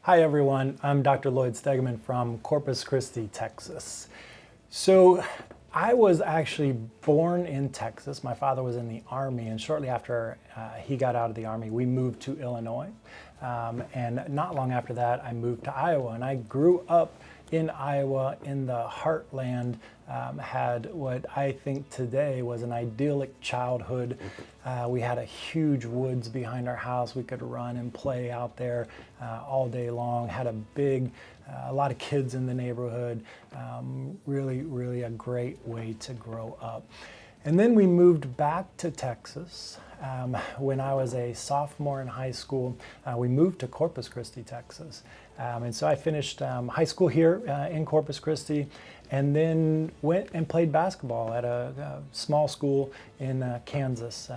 Hi everyone, I'm Dr. Lloyd Stegemann from Corpus Christi, Texas. So I was actually born in Texas. My father was in the Army, and shortly after he got out of the Army, we moved to Illinois. And not long after that, I moved to Iowa, and I grew up in Iowa in the heartland, had what I think today was an idyllic childhood. We had a huge woods behind our house. We could run and play out there all day long, had a lot of kids in the neighborhood. Really a great way to grow up. And then we moved back to Texas. When I was a sophomore in high school, we moved to Corpus Christi, Texas. And so I finished high school here in Corpus Christi, and then went and played basketball at a small school in Kansas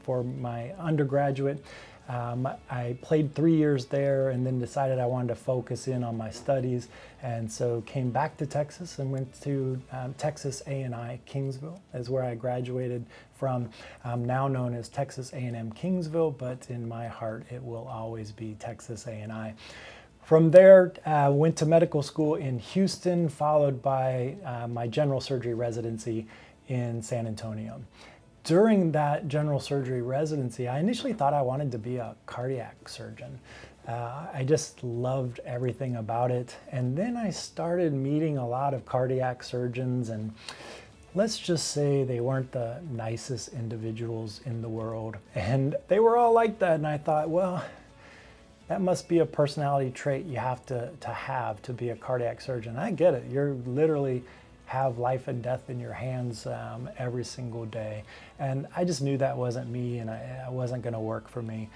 for my undergraduate. I played 3 years there and then decided I wanted to focus in on my studies, and so came back to Texas and went to Texas A&I Kingsville is where I graduated from, now known as Texas A&M Kingsville, but in my heart it will always be Texas A&I. From there, went to medical school in Houston, followed by my general surgery residency in San Antonio. During that general surgery residency, I initially thought I wanted to be a cardiac surgeon. I just loved everything about it. And then I started meeting a lot of cardiac surgeons, and let's just say they weren't the nicest individuals in the world. And they were all like that, and I thought, well, that must be a personality trait you have to be a cardiac surgeon. I get it. You're literally have life and death in your hands every single day. And I just knew that wasn't me, and it wasn't going to work for me.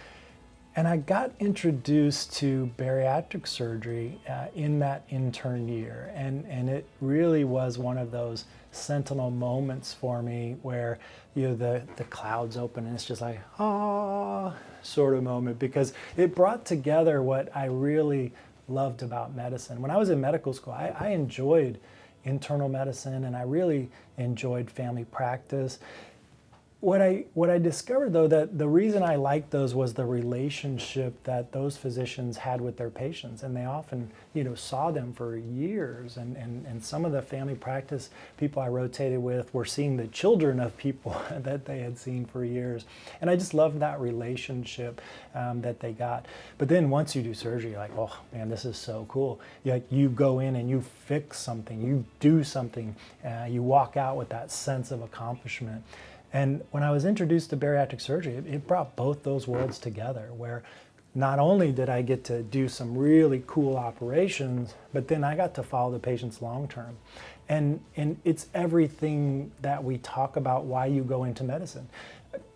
And I got introduced to bariatric surgery in that intern year. And it really was one of those sentinel moments for me where the clouds open and it's just like, ah, sort of moment, because it brought together what I really loved about medicine. When I was in medical school, I enjoyed internal medicine, and I really enjoyed family practice. What I discovered, though, that the reason I liked those was the relationship that those physicians had with their patients, and they often saw them for years, and some of the family practice people I rotated with were seeing the children of people that they had seen for years, and I just loved that relationship that they got. But then once you do surgery, you're like, oh man, this is so cool. You go in and you fix something, you do something, you walk out with that sense of accomplishment. And when I was introduced to bariatric surgery, it brought both those worlds together, where not only did I get to do some really cool operations, but then I got to follow the patients long term. And it's everything that we talk about why you go into medicine.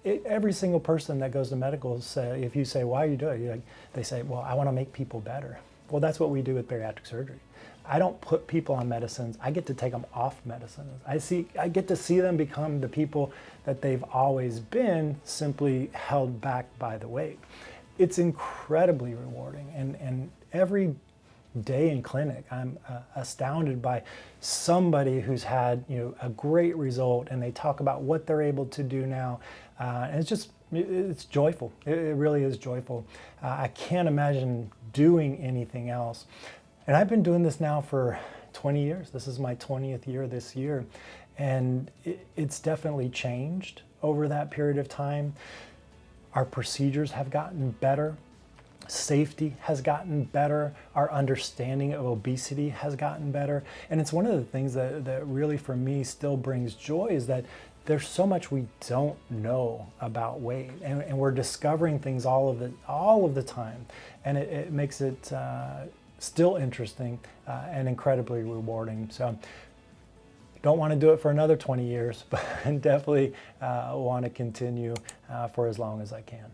Every single person that goes to medical, if you say, why are you doing it? They say, well, I want to make people better. Well, that's what we do with bariatric surgery. I don't put people on medicines. I get to take them off medicines. I get to see them become the people that they've always been, simply held back by the weight. It's incredibly rewarding. And every day in clinic, I'm astounded by somebody who's had a great result, and they talk about what they're able to do now. And it's joyful. It really is joyful. I can't imagine doing anything else. And I've been doing this now for 20 years. This is my 20th year this year. And it's definitely changed over that period of time. Our procedures have gotten better. Safety has gotten better. Our understanding of obesity has gotten better. And it's one of the things that really for me still brings joy, is that there's so much we don't know about weight, and we're discovering things all of the time. And it makes it still interesting and incredibly rewarding. So don't want to do it for another 20 years, but definitely want to continue for as long as I can.